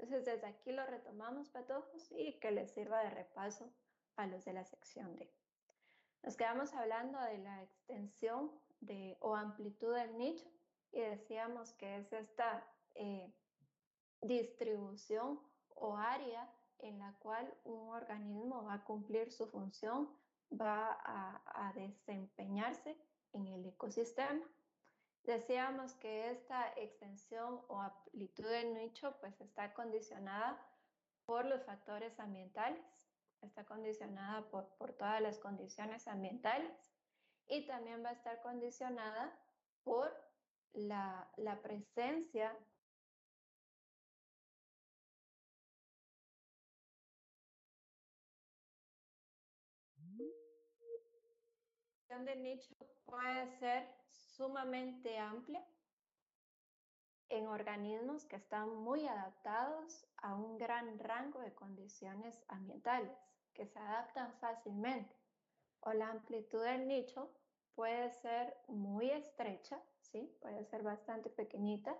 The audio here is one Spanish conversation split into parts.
Entonces, desde aquí lo retomamos, patojos, y que les sirva de repaso a los de la sección D. Nos quedamos hablando de la extensión o amplitud del nicho y decíamos que es esta distribución o área en la cual un organismo va a cumplir su función, va a desempeñarse en el ecosistema. Decíamos que esta extensión o amplitud del nicho pues está condicionada por los factores ambientales, está condicionada por todas las condiciones ambientales y también va a estar condicionada por la presencia de nicho. Puede ser sumamente amplia en organismos que están muy adaptados a un gran rango de condiciones ambientales, que se adaptan fácilmente. O la amplitud del nicho puede ser muy estrecha, ¿sí? Puede ser bastante pequeñita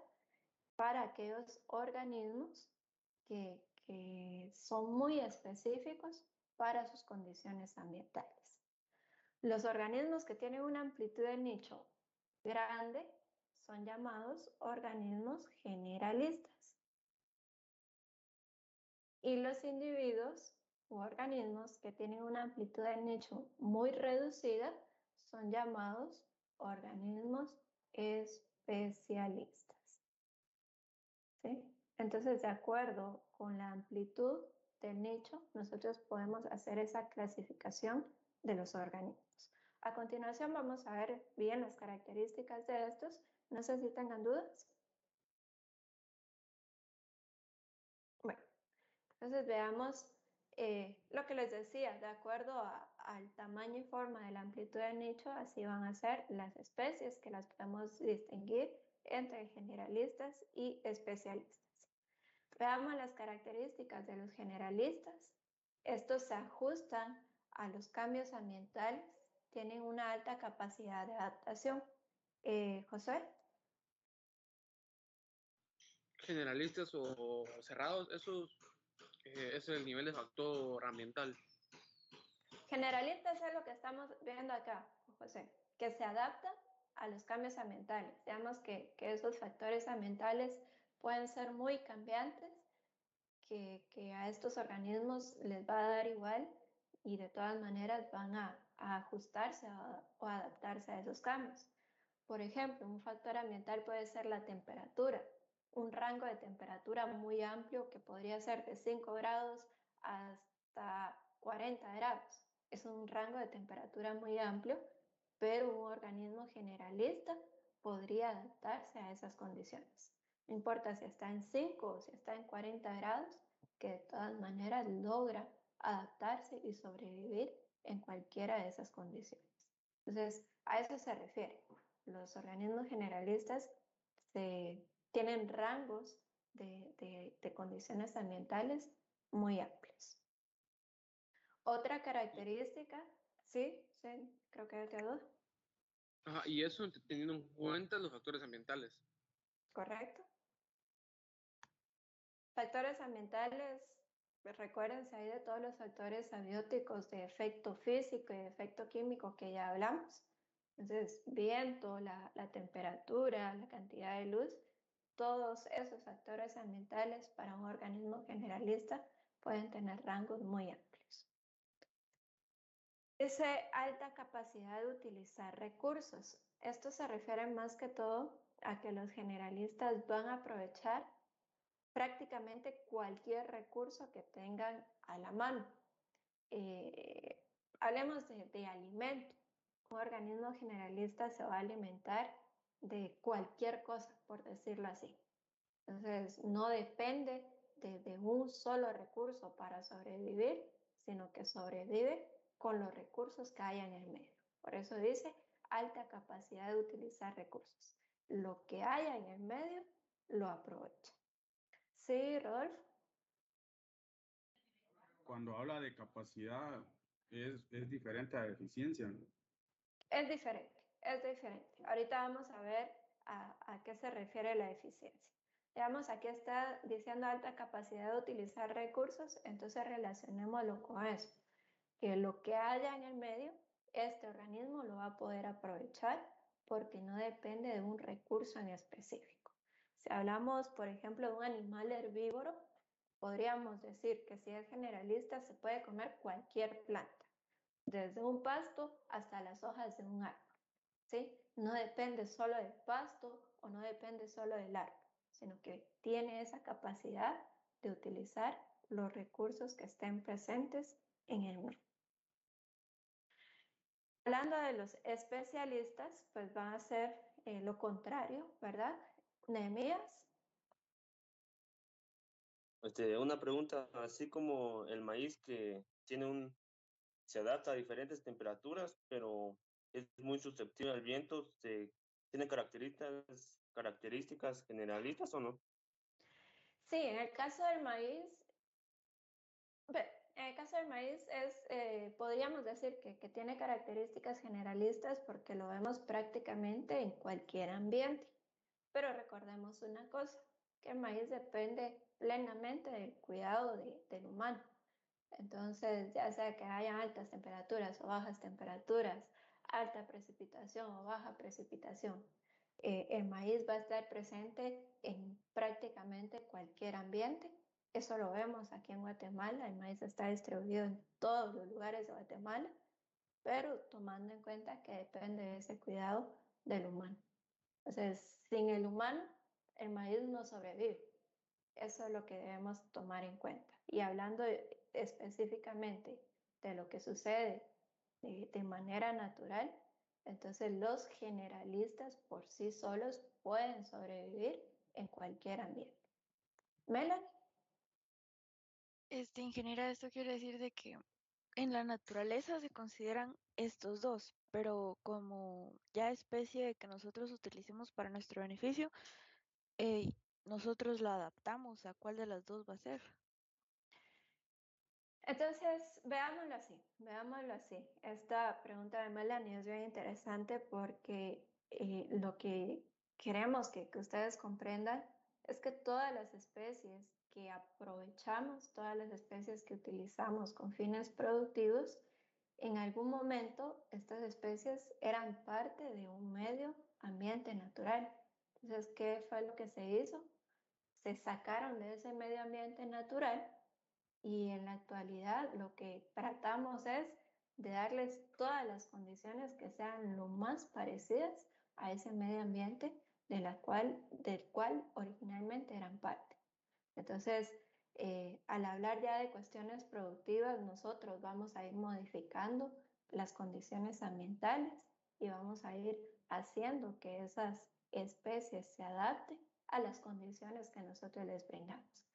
para aquellos organismos que son muy específicos para sus condiciones ambientales. Los organismos que tienen una amplitud de nicho grande son llamados organismos generalistas. Y los individuos u organismos que tienen una amplitud de nicho muy reducida son llamados organismos especialistas. ¿Sí? Entonces, de acuerdo con la amplitud del nicho, nosotros podemos hacer esa clasificación de los organismos. A continuación vamos a ver bien las características de estos. No sé si tengan dudas. Bueno, entonces veamos lo que les decía, de acuerdo al tamaño y forma de la amplitud del nicho, así van a ser las especies que las podemos distinguir entre generalistas y especialistas. Veamos las características de los generalistas. Estos se ajustan a los cambios ambientales, tienen una alta capacidad de adaptación. José. Generalistas o cerrados, eso es el nivel de factor ambiental. Generalistas es lo que estamos viendo acá, José, que se adaptan a los cambios ambientales. Digamos que esos factores ambientales pueden ser muy cambiantes, que a estos organismos les va a dar igual y de todas maneras van a ajustarse o adaptarse a esos cambios. Por ejemplo, un factor ambiental puede ser la temperatura, un rango de temperatura muy amplio que podría ser de 5 grados hasta 40 grados. Es un rango de temperatura muy amplio, pero un organismo generalista podría adaptarse a esas condiciones. No importa si está en 5 o si está en 40 grados, que de todas maneras logra adaptarse y sobrevivir en cualquiera de esas condiciones. Entonces, a eso se refiere. Los organismos generalistas tienen rangos de condiciones ambientales muy amplios. Otra característica, sí, creo que quedó. Ajá, y eso teniendo en cuenta los factores ambientales. Correcto. Factores ambientales, recuérdense ahí de todos los factores abióticos de efecto físico y de efecto químico que ya hablamos. Entonces, viento, la temperatura, la cantidad de luz, todos esos factores ambientales para un organismo generalista pueden tener rangos muy amplios. Dice alta capacidad de utilizar recursos. Esto se refiere más que todo a que los generalistas van a aprovechar prácticamente cualquier recurso que tengan a la mano. Hablemos de alimento. Un organismo generalista se va a alimentar de cualquier cosa, por decirlo así. Entonces, no depende de un solo recurso para sobrevivir, sino que sobrevive con los recursos que haya en el medio. Por eso dice alta capacidad de utilizar recursos. Lo que haya en el medio, lo aprovecha. Sí, Rodolfo. Cuando habla de capacidad, es diferente a eficiencia, ¿no? Es diferente, es diferente. Ahorita vamos a ver a qué se refiere la eficiencia. Digamos, aquí está diciendo alta capacidad de utilizar recursos, entonces relacionémoslo con eso, que lo que haya en el medio, este organismo lo va a poder aprovechar porque no depende de un recurso en específico. Si hablamos, por ejemplo, de un animal herbívoro, podríamos decir que si es generalista se puede comer cualquier planta, desde un pasto hasta las hojas de un árbol, ¿sí? No depende solo del pasto o no depende solo del árbol, sino que tiene esa capacidad de utilizar los recursos que estén presentes en el medio. Hablando de los especialistas, pues van a ser lo contrario, ¿verdad? Nehemías. Una pregunta, así como el maíz que se adapta a diferentes temperaturas, pero es muy susceptible al viento, ¿tiene características generalistas o no? Sí, en el caso del maíz, podríamos decir que tiene características generalistas porque lo vemos prácticamente en cualquier ambiente. Pero recordemos una cosa, que el maíz depende plenamente del cuidado del humano. Entonces, ya sea que haya altas temperaturas o bajas temperaturas, alta precipitación o baja precipitación, el maíz va a estar presente en prácticamente cualquier ambiente. Eso lo vemos aquí en Guatemala. El maíz está distribuido en todos los lugares de Guatemala, pero tomando en cuenta que depende de ese cuidado del humano. Entonces, sin el humano, el maíz no sobrevive. Eso es lo que debemos tomar en cuenta. Y hablando específicamente de lo que sucede de manera natural, entonces los generalistas por sí solos pueden sobrevivir en cualquier ambiente. Melanie. Ingeniera, esto quiere decir de que en la naturaleza se consideran estos dos, pero como ya especie que nosotros utilicemos para nuestro beneficio, eh, nosotros la adaptamos a cuál de las dos va a ser. Entonces, veámoslo así. Esta pregunta de Melanie es bien interesante porque lo que queremos que ustedes comprendan es que todas las especies que aprovechamos, todas las especies que utilizamos con fines productivos, en algún momento estas especies eran parte de un medio ambiente natural. Entonces, ¿qué fue lo que se hizo? Se sacaron de ese medio ambiente natural y en la actualidad lo que tratamos es de darles todas las condiciones que sean lo más parecidas a ese medio ambiente del cual originalmente eran parte. Entonces, al hablar ya de cuestiones productivas, nosotros vamos a ir modificando las condiciones ambientales y vamos a ir haciendo que esas especies se adapten a las condiciones que nosotros les brindamos.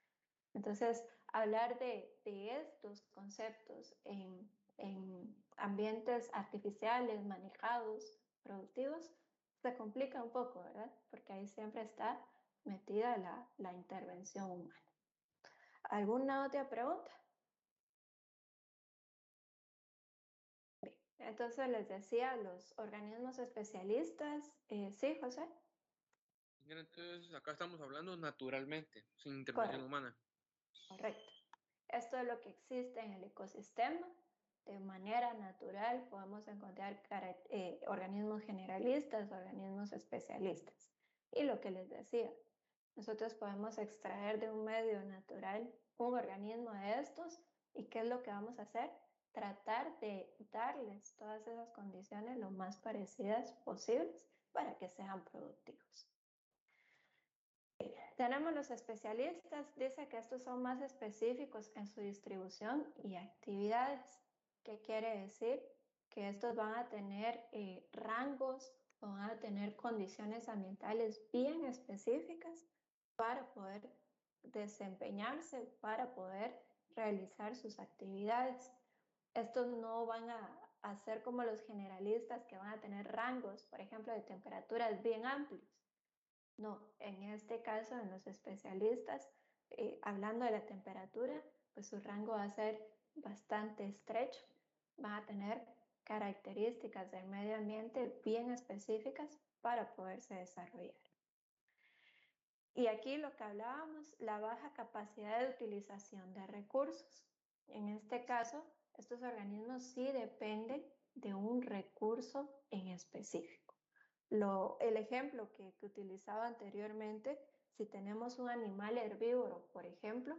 Entonces, hablar de estos conceptos en ambientes artificiales, manejados, productivos, se complica un poco, ¿verdad? Porque ahí siempre está metida la intervención humana. ¿Alguna otra pregunta? Bien, entonces les decía, los organismos especialistas, sí, José. Entonces, acá estamos hablando naturalmente, sin intervención humana. Correcto. Esto es lo que existe en el ecosistema. De manera natural podemos encontrar organismos generalistas, organismos especialistas. Y lo que les decía, nosotros podemos extraer de un medio natural un organismo de estos y ¿qué es lo que vamos a hacer? Tratar de darles todas esas condiciones lo más parecidas posibles para que sean productivos. Tenemos los especialistas, dice que estos son más específicos en su distribución y actividades. ¿Qué quiere decir? Que estos van a tener rangos o van a tener condiciones ambientales bien específicas para poder desempeñarse, para poder realizar sus actividades. Estos no van a ser como los generalistas que van a tener rangos, por ejemplo, de temperaturas bien amplios. No, en este caso, en los especialistas, hablando de la temperatura, pues su rango va a ser bastante estrecho. Van a tener características del medio ambiente bien específicas para poderse desarrollar. Y aquí lo que hablábamos, la baja capacidad de utilización de recursos. En este caso, estos organismos sí dependen de un recurso en específico. El ejemplo que utilizaba anteriormente, si tenemos un animal herbívoro, por ejemplo,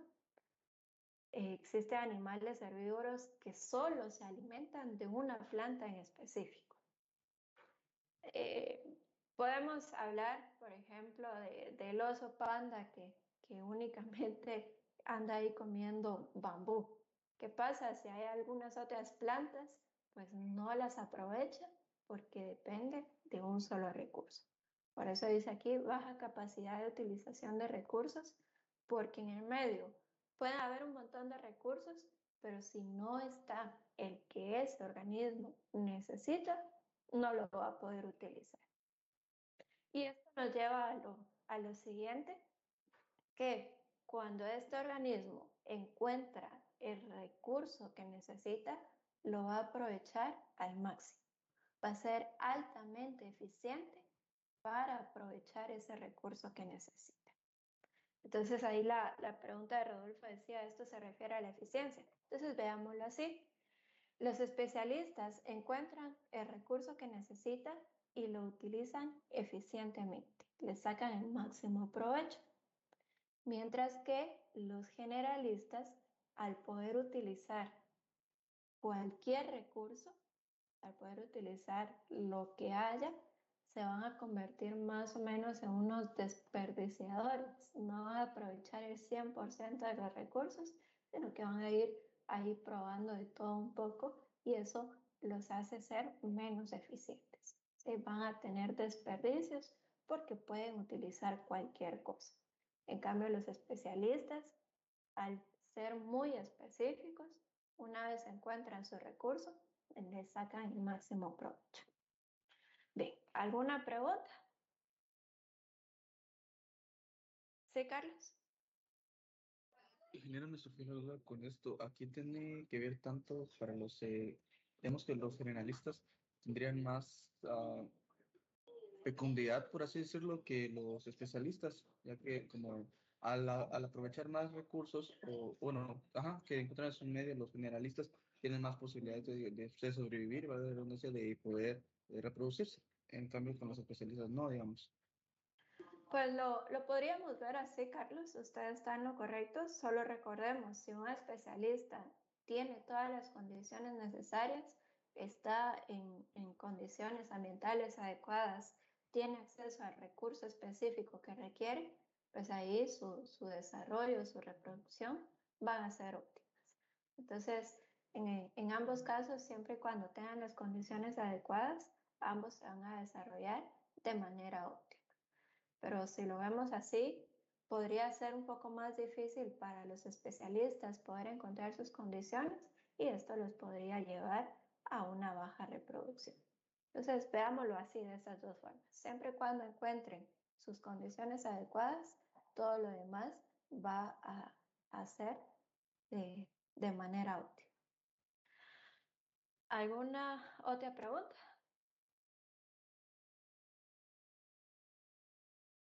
existen animales herbívoros que solo se alimentan de una planta en específico. Podemos hablar, por ejemplo, del oso panda que únicamente anda ahí comiendo bambú. ¿Qué pasa? Si hay algunas otras plantas, pues no las aprovecha porque depende de un solo recurso. Por eso dice aquí baja capacidad de utilización de recursos, porque en el medio pueden haber un montón de recursos, pero si no está el que ese organismo necesita, no lo va a poder utilizar. Y esto nos lleva a lo siguiente, que cuando este organismo encuentra el recurso que necesita, lo va a aprovechar al máximo. Va a ser altamente eficiente para aprovechar ese recurso que necesita. Entonces ahí la pregunta de Rodolfo decía, esto se refiere a la eficiencia. Entonces veámoslo así. Los especialistas encuentran el recurso que necesitan y lo utilizan eficientemente, le sacan el máximo provecho. Mientras que los generalistas, al poder utilizar cualquier recurso, al poder utilizar lo que haya, se van a convertir más o menos en unos desperdiciadores. No van a aprovechar el 100% de los recursos, sino que van a ir ahí probando de todo un poco y eso los hace ser menos eficientes. ¿Sí? Van a tener desperdicios porque pueden utilizar cualquier cosa. En cambio, los especialistas, al ser muy específicos, una vez encuentran su recurso, le sacan el máximo provecho. Bien, ¿alguna pregunta? ¿Sí, Carlos? Ingeniero, me surgió una duda con esto. Aquí tiene que ver tanto para digamos que los generalistas tendrían más fecundidad, por así decirlo, que los especialistas, ya que como al aprovechar más recursos, o bueno, que encuentran en su medio, los generalistas tienen más posibilidades de sobrevivir, ¿verdad? De poder reproducirse. En cambio, con los especialistas no, digamos. Pues lo podríamos ver así, Carlos. Usted está en lo correcto. Solo recordemos, si un especialista tiene todas las condiciones necesarias, está en condiciones ambientales adecuadas, tiene acceso al recurso específico que requiere, pues ahí su desarrollo, su reproducción van a ser óptimas. Entonces, en ambos casos, siempre y cuando tengan las condiciones adecuadas, ambos se van a desarrollar de manera óptima. Pero si lo vemos así, podría ser un poco más difícil para los especialistas poder encontrar sus condiciones y esto los podría llevar a una baja reproducción. Entonces, veámoslo así de esas dos formas. Siempre y cuando encuentren sus condiciones adecuadas, todo lo demás va a ser de manera óptima. ¿Alguna otra pregunta?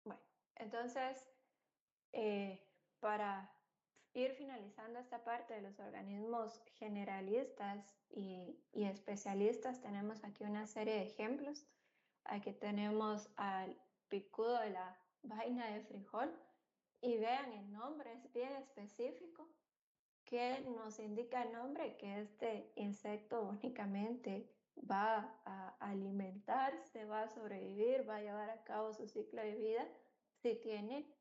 Bueno, entonces, para ir finalizando esta parte de los organismos generalistas y especialistas, tenemos aquí una serie de ejemplos. Aquí tenemos al picudo de la vaina de frijol y vean el nombre, es bien específico, que nos indica el nombre que este insecto únicamente va a alimentarse, va a sobrevivir, va a llevar a cabo su ciclo de vida si tiene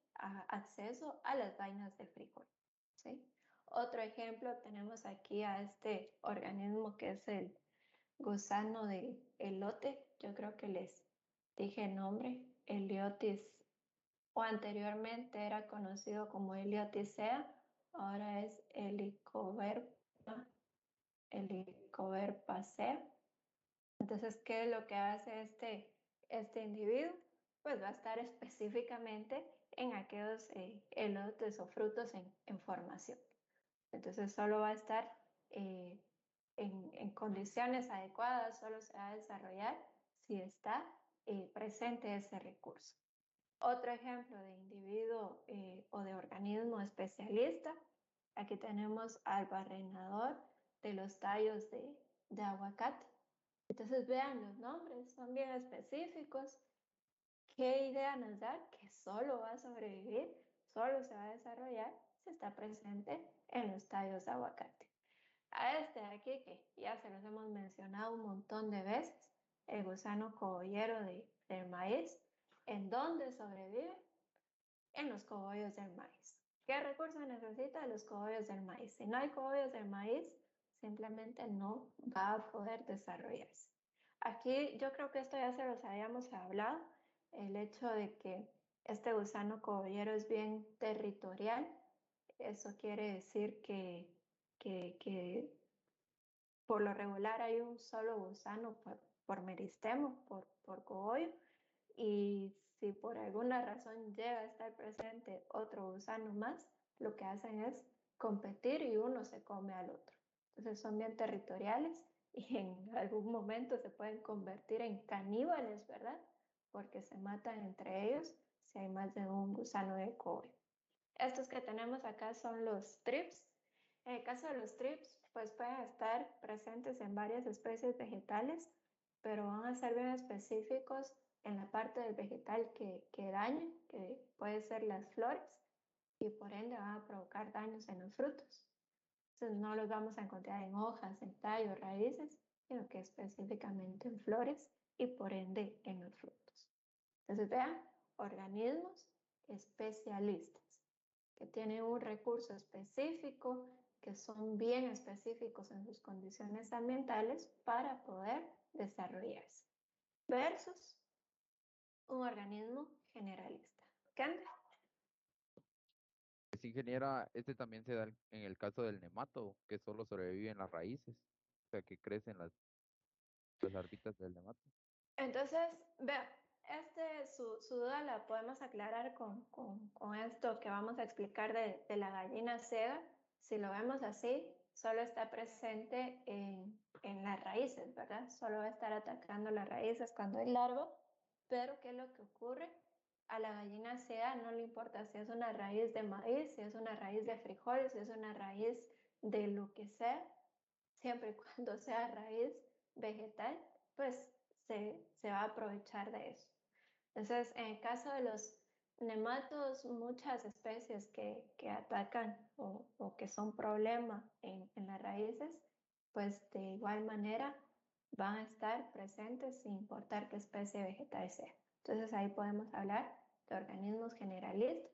acceso a las vainas de frijol. ¿Sí? Otro ejemplo tenemos aquí a este organismo que es el gusano de elote. Yo creo que les dije el nombre, Heliotis, o anteriormente era conocido como Heliotisea, ahora es Helicoverpacea. Entonces, ¿qué es lo que hace este individuo? Pues va a estar específicamente en aquellos elotes o frutos en formación. Entonces, solo va a estar en condiciones adecuadas, solo se va a desarrollar si está presente ese recurso. Otro ejemplo de individuo o de organismo especialista, aquí tenemos al barrenador de los tallos de aguacate. Entonces vean los nombres, son bien específicos. ¿Qué idea nos da? Que solo va a sobrevivir, solo se va a desarrollar si está presente en los tallos de aguacate. A este de aquí, que ya se los hemos mencionado un montón de veces, el gusano cogollero del maíz, ¿en dónde sobrevive? En los cogollos del maíz. ¿Qué recursos necesita los cogollos del maíz? Si no hay cogollos del maíz, simplemente no va a poder desarrollarse. Aquí yo creo que esto ya se los habíamos hablado, el hecho de que este gusano cogollero es bien territorial. Eso quiere decir que por lo regular hay un solo gusano por meristemo, por cogollo, y si por alguna razón llega a estar presente otro gusano más, lo que hacen es competir y uno se come al otro. Entonces son bien territoriales y en algún momento se pueden convertir en caníbales, ¿verdad? Porque se matan entre ellos si hay más de un gusano de cogollo. Estos que tenemos acá son los thrips. En el caso de los thrips, pues pueden estar presentes en varias especies vegetales, pero van a ser bien específicos en la parte del vegetal que dañan, que puede ser las flores, y por ende van a provocar daños en los frutos. Entonces no los vamos a encontrar en hojas, en tallos, raíces, sino que específicamente en flores y por ende en los frutos. Entonces vean, organismos especialistas que tienen un recurso específico, que son bien específicos en sus condiciones ambientales para poder desarrollarse, versus un organismo generalista. ¿Candy? Pues, ingeniera, este también se da en el caso del nemato, que solo sobrevive en las raíces, o sea, que crecen las arbitas del nemato. Entonces, vea, su duda la podemos aclarar con esto que vamos a explicar de la gallina ciega. Si lo vemos así, solo está presente en las raíces, ¿verdad? Solo va a estar atacando las raíces cuando hay larva, pero ¿qué es lo que ocurre? A la gallina ciega no le importa si es una raíz de maíz, si es una raíz de frijoles, si es una raíz de lo que sea, siempre y cuando sea raíz vegetal, pues se va a aprovechar de eso. Entonces, en el caso de los nematos, muchas especies que atacan o que son problema en las raíces, pues de igual manera van a estar presentes sin importar qué especie vegetal sea. Entonces ahí podemos hablar de organismos generalistas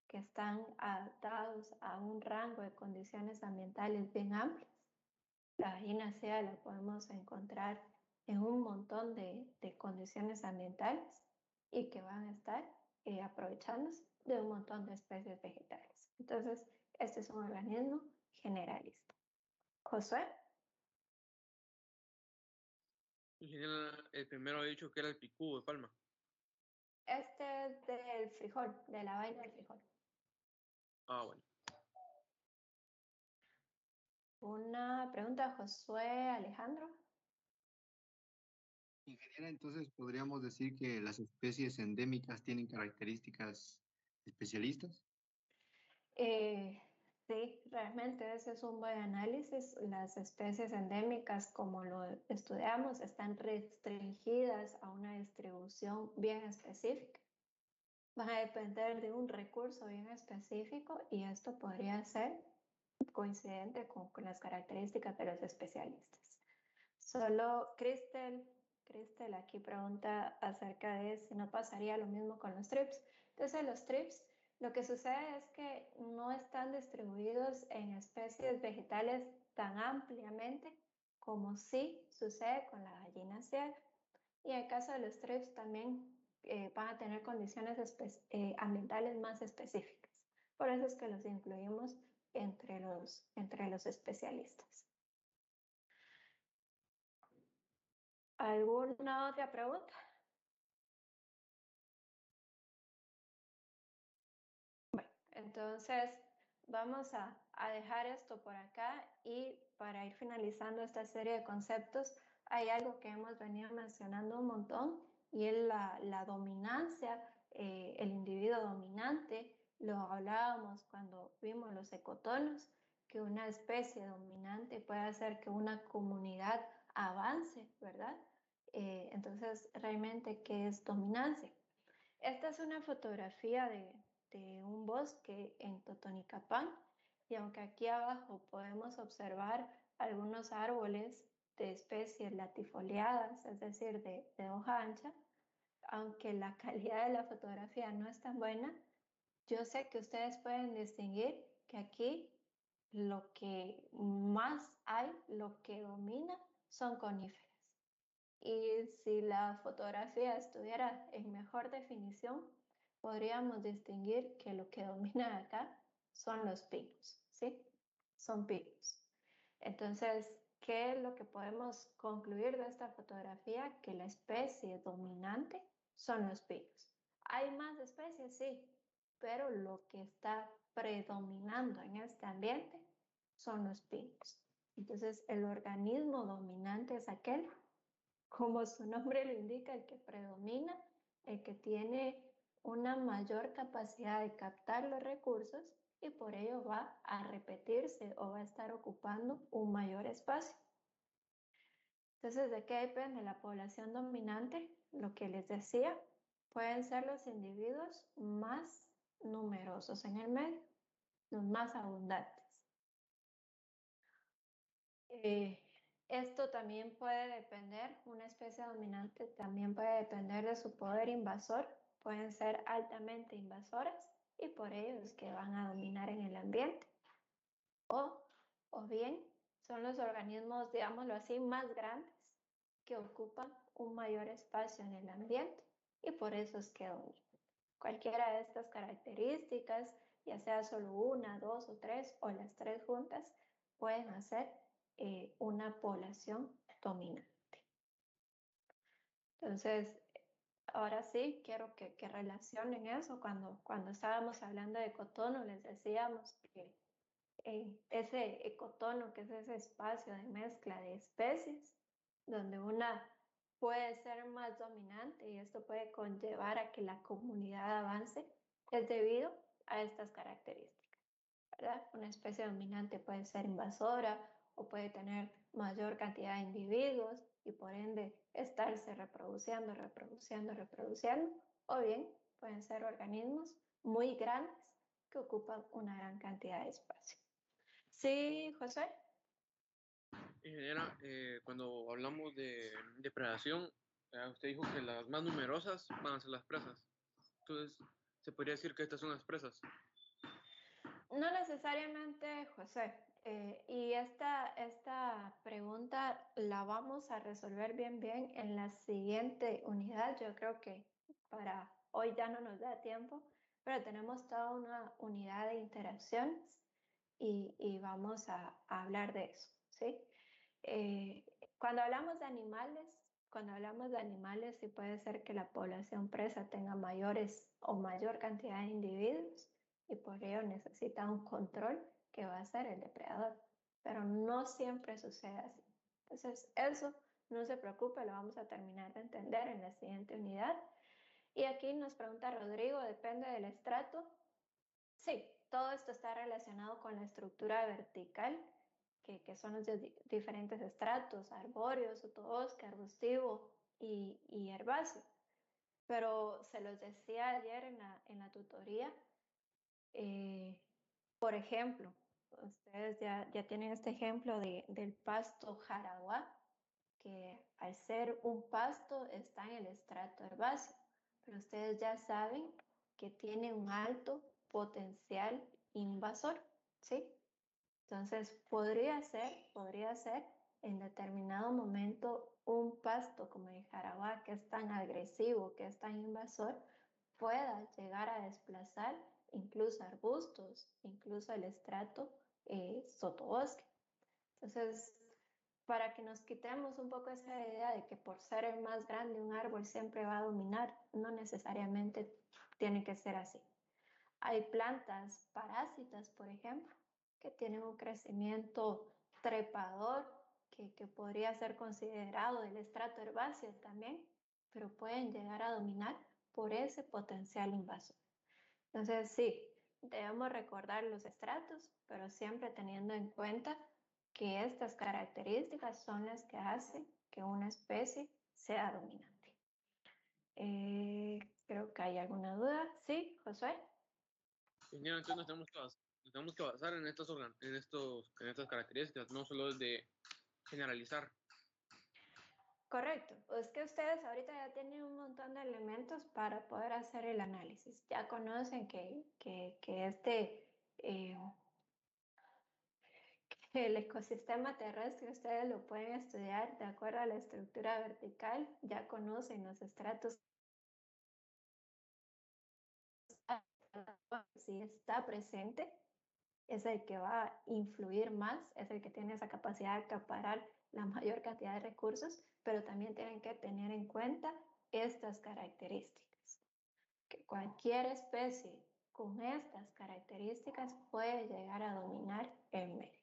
que están adaptados a un rango de condiciones ambientales bien amplias. La gallina sea la podemos encontrar en un montón de condiciones ambientales y que van a estar aprovechándose de un montón de especies vegetales. Entonces, este es un organismo generalista. Josué. Ingeniera, el primero ha dicho que era el picú de palma. Este es del frijol, de la vaina del frijol. Ah, bueno. Una pregunta, Josué Alejandro. Ingeniera, entonces podríamos decir que las especies endémicas tienen características especialistas. Sí, realmente ese es un buen análisis. Las especies endémicas, como lo estudiamos, están restringidas a una distribución bien específica. Van a depender de un recurso bien específico y esto podría ser coincidente con las características de los especialistas. Solo Cristel aquí pregunta acerca de si no pasaría lo mismo con los trips. Entonces los trips, lo que sucede es que no están distribuidos en especies vegetales tan ampliamente como sí sucede con la gallina ciega. Y en el caso de los trips también van a tener condiciones ambientales más específicas. Por eso es que los incluimos entre los especialistas. ¿Alguna otra pregunta? Bueno, entonces vamos a dejar esto por acá y para ir finalizando esta serie de conceptos, hay algo que hemos venido mencionando un montón y es la dominancia el individuo dominante. Lo hablábamos cuando vimos los ecotonos, que una especie dominante puede hacer que una comunidad avance, ¿verdad? Entonces, realmente, ¿qué es dominancia? Esta es una fotografía de un bosque en Totonicapán, y aunque aquí abajo podemos observar algunos árboles de especies latifoliadas, es decir, de hoja ancha, aunque la calidad de la fotografía no es tan buena, yo sé que ustedes pueden distinguir que aquí lo que más hay, lo que domina, son coníferas. Y si la fotografía estuviera en mejor definición, podríamos distinguir que lo que domina acá son los pinos, ¿sí? Son pinos. Entonces, ¿qué es lo que podemos concluir de esta fotografía? Que la especie dominante son los pinos. ¿Hay más especies? Sí, pero lo que está predominando en este ambiente son los pinos. Entonces, el organismo dominante es aquel, como su nombre lo indica, el que predomina, el que tiene una mayor capacidad de captar los recursos y por ello va a repetirse o va a estar ocupando un mayor espacio. Entonces, ¿de qué depende la población dominante? Lo que les decía, pueden ser los individuos más numerosos en el medio, los más abundantes. Esto también puede depender, una especie dominante también puede depender de su poder invasor, pueden ser altamente invasoras y por ello es que van a dominar en el ambiente. O bien son los organismos, digámoslo así, más grandes que ocupan un mayor espacio en el ambiente y por eso es que dominan. Cualquiera de estas características, ya sea solo una, dos o tres o las tres juntas, pueden hacer una población dominante. Entonces, ahora sí, quiero que relacionen eso. Cuando estábamos hablando de ecotono, les decíamos que ese ecotono, que es ese espacio de mezcla de especies, donde una puede ser más dominante y esto puede conllevar a que la comunidad avance, es debido a estas características, ¿verdad? Una especie dominante puede ser invasora o puede tener mayor cantidad de individuos y por ende estarse reproduciendo, o bien pueden ser organismos muy grandes que ocupan una gran cantidad de espacio. Sí, José. Ingeniera, cuando hablamos de depredación, usted dijo que las más numerosas van a ser las presas. Entonces, ¿se podría decir que estas son las presas? No necesariamente, José. Y esta pregunta la vamos a resolver bien en la siguiente unidad. Yo creo que para hoy ya no nos da tiempo, pero tenemos toda una unidad de interacciones y vamos a hablar de eso, ¿sí? Cuando hablamos de animales, sí puede ser que la población presa tenga mayores o mayor cantidad de individuos y por ello necesita un control que va a ser el depredador, pero no siempre sucede así. Entonces, eso no se preocupe, lo vamos a terminar de entender en la siguiente unidad. Y aquí nos pregunta Rodrigo, ¿depende del estrato? Sí, todo esto está relacionado con la estructura vertical, que son los diferentes estratos, arbóreo, sotobosque, arbustivo y herbáceo. Pero se los decía ayer en la tutoría, por ejemplo, ustedes ya tienen este ejemplo del pasto jaraguá, que al ser un pasto está en el estrato herbáceo, pero ustedes ya saben que tiene un alto potencial invasor, ¿sí? Entonces podría ser en determinado momento un pasto como el jaraguá, que es tan agresivo, que es tan invasor, pueda llegar a desplazar incluso arbustos, incluso el estrato sotobosque. Entonces, para que nos quitemos un poco esa idea de que por ser el más grande un árbol siempre va a dominar, no necesariamente tiene que ser así. Hay plantas parásitas, por ejemplo, que tienen un crecimiento trepador, que podría ser considerado del estrato herbáceo también, pero pueden llegar a dominar por ese potencial invasor. Entonces, sí, debemos recordar los estratos, pero siempre teniendo en cuenta que estas características son las que hacen que una especie sea dominante. Creo que hay alguna duda. ¿Sí, Josué? Ingeniero, entonces nos tenemos que basar en estas características, no solo de generalizar. Correcto. Es que ustedes ahorita ya tienen un montón de elementos para poder hacer el análisis. Ya conocen que el ecosistema terrestre ustedes lo pueden estudiar de acuerdo a la estructura vertical. Ya conocen los estratos. Si está presente, es el que va a influir más, es el que tiene esa capacidad de acaparar la mayor cantidad de recursos, pero también tienen que tener en cuenta estas características, que cualquier especie con estas características puede llegar a dominar el medio.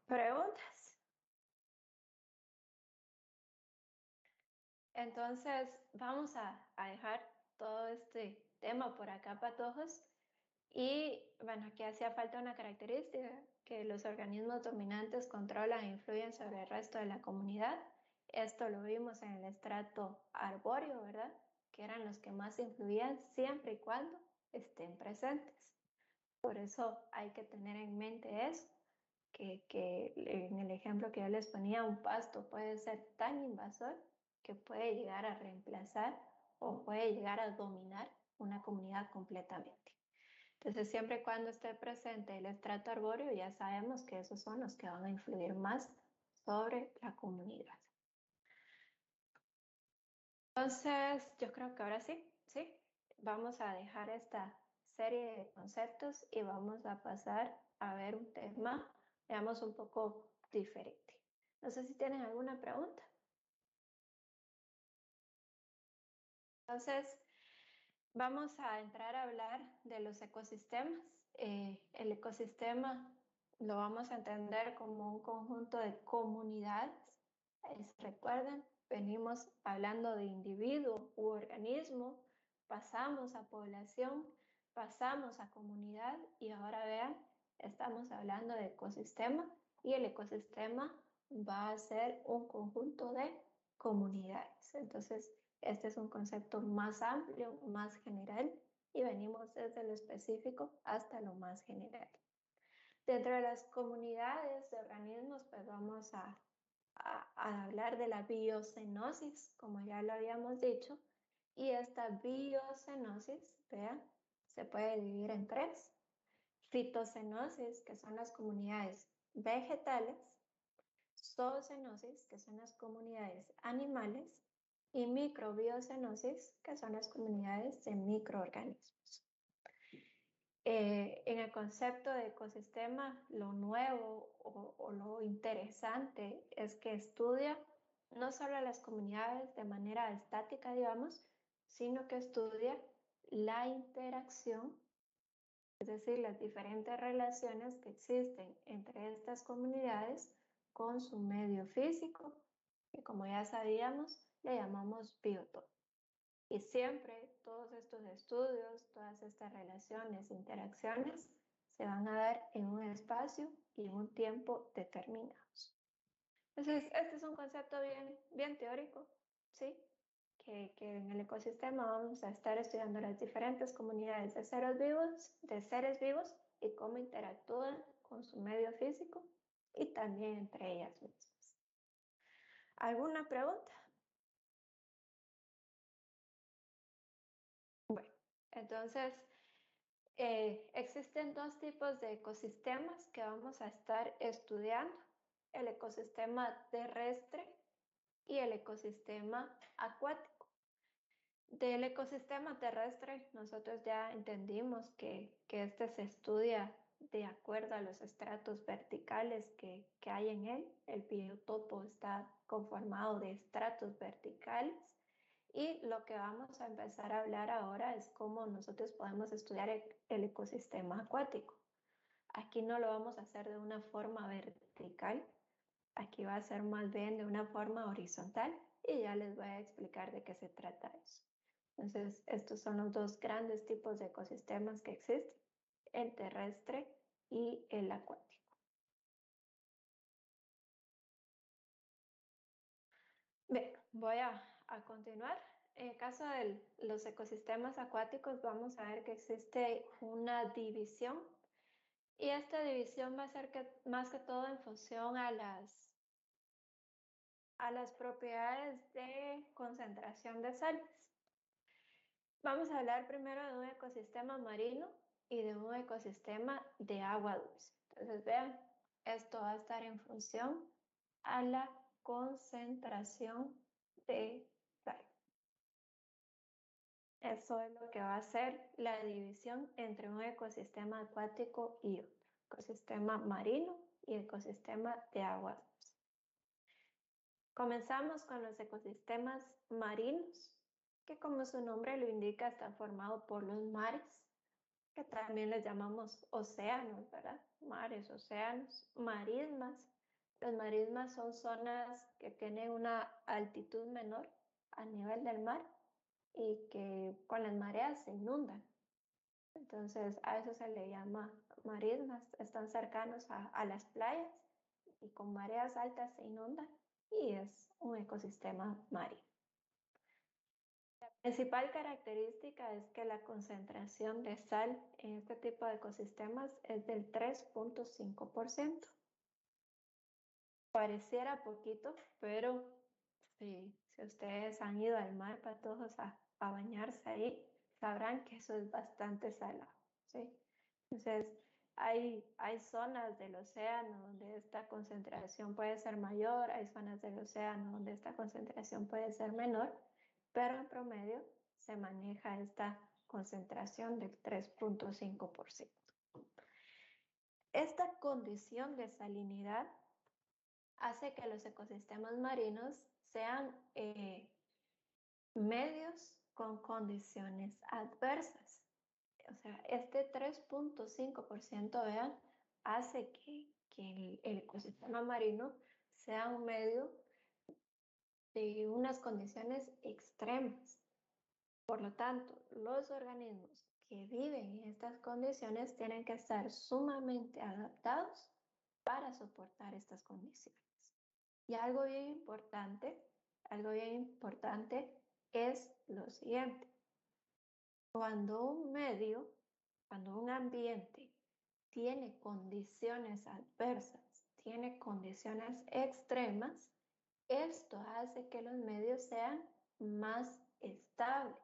¿Preguntas? Entonces, vamos a dejar todo este tema por acá, patojos. Y bueno, aquí hacía falta una característica, que los organismos dominantes controlan e influyen sobre el resto de la comunidad. Esto lo vimos en el estrato arbóreo, ¿verdad? Que eran los que más influían siempre y cuando estén presentes. Por eso hay que tener en mente eso, que en el ejemplo que yo les ponía, un pasto puede ser tan invasor que puede llegar a reemplazar o puede llegar a dominar una comunidad completamente. Entonces, siempre y cuando esté presente el estrato arbóreo, ya sabemos que esos son los que van a influir más sobre la comunidad. Entonces, yo creo que ahora sí, vamos a dejar esta serie de conceptos y vamos a pasar a ver un tema, veamos, un poco diferente. No sé si tienen alguna pregunta. Entonces, vamos a entrar a hablar de los ecosistemas. El ecosistema lo vamos a entender como un conjunto de comunidades. Recuerden, venimos hablando de individuo u organismo, pasamos a población, pasamos a comunidad y ahora vean, estamos hablando de ecosistema y el ecosistema va a ser un conjunto de comunidades. Entonces, este es un concepto más amplio, más general, y venimos desde lo específico hasta lo más general. Dentro de las comunidades de organismos, pues vamos a hablar de la biocenosis, como ya lo habíamos dicho, y esta biocenosis, vean, se puede dividir en tres. Fitocenosis, que son las comunidades vegetales, zoocenosis, que son las comunidades animales, y microbiocenosis, que son las comunidades de microorganismos. En el concepto de ecosistema, lo nuevo o lo interesante es que estudia no solo las comunidades de manera estática, digamos, sino que estudia la interacción, es decir, las diferentes relaciones que existen entre estas comunidades con su medio físico, que como ya sabíamos, le llamamos biotopo. Y siempre todos estos estudios, todas estas relaciones, interacciones, se van a dar en un espacio y en un tiempo determinados. Entonces, este es un concepto bien teórico, ¿sí? Que en el ecosistema vamos a estar estudiando las diferentes comunidades de seres vivos y cómo interactúan con su medio físico y también entre ellas mismas. ¿Alguna pregunta? Bueno, entonces existen dos tipos de ecosistemas que vamos a estar estudiando: el ecosistema terrestre y el ecosistema acuático. Del ecosistema terrestre, nosotros ya entendimos que este se estudia de acuerdo a los estratos verticales que hay en él. El biotopo está conformado de estratos verticales. Y lo que vamos a empezar a hablar ahora es cómo nosotros podemos estudiar el ecosistema acuático. Aquí no lo vamos a hacer de una forma vertical, aquí va a ser más bien de una forma horizontal, y ya les voy a explicar de qué se trata eso. Entonces, estos son los dos grandes tipos de ecosistemas que existen, el terrestre y el acuático. Bien, voy a continuar. En el caso de los ecosistemas acuáticos, vamos a ver que existe una división y esta división va a ser más que todo en función a las propiedades de concentración de sales. Vamos a hablar primero de un ecosistema marino y de un ecosistema de agua dulce. Entonces, vean, esto va a estar en función a la concentración de sal. Eso es lo que va a ser la división entre un ecosistema acuático y otro. Ecosistema marino y ecosistema de agua dulce. Comenzamos con los ecosistemas marinos, que como su nombre lo indica, están formados por los mares, que también les llamamos océanos, ¿verdad? Mares, océanos, marismas. Los marismas son zonas que tienen una altitud menor a nivel del mar y que con las mareas se inundan. Entonces a eso se le llama marismas, están cercanos a las playas y con mareas altas se inundan y es un ecosistema marino. La principal característica es que la concentración de sal en este tipo de ecosistemas es del 3.5%. Pareciera poquito, pero si ustedes han ido al mar, patojos, a bañarse ahí, sabrán que eso es bastante salado, ¿sí? Entonces, hay zonas del océano donde esta concentración puede ser mayor, hay zonas del océano donde esta concentración puede ser menor, pero en promedio se maneja esta concentración del 3.5%. Esta condición de salinidad hace que los ecosistemas marinos sean medios con condiciones adversas. O sea, este 3.5%, vean, hace que el ecosistema marino sea un medio de unas condiciones extremas. Por lo tanto, los organismos que viven en estas condiciones tienen que estar sumamente adaptados para soportar estas condiciones. Y algo bien importante es lo siguiente. Cuando un ambiente tiene condiciones adversas, tiene condiciones extremas, esto hace que los medios sean más estables.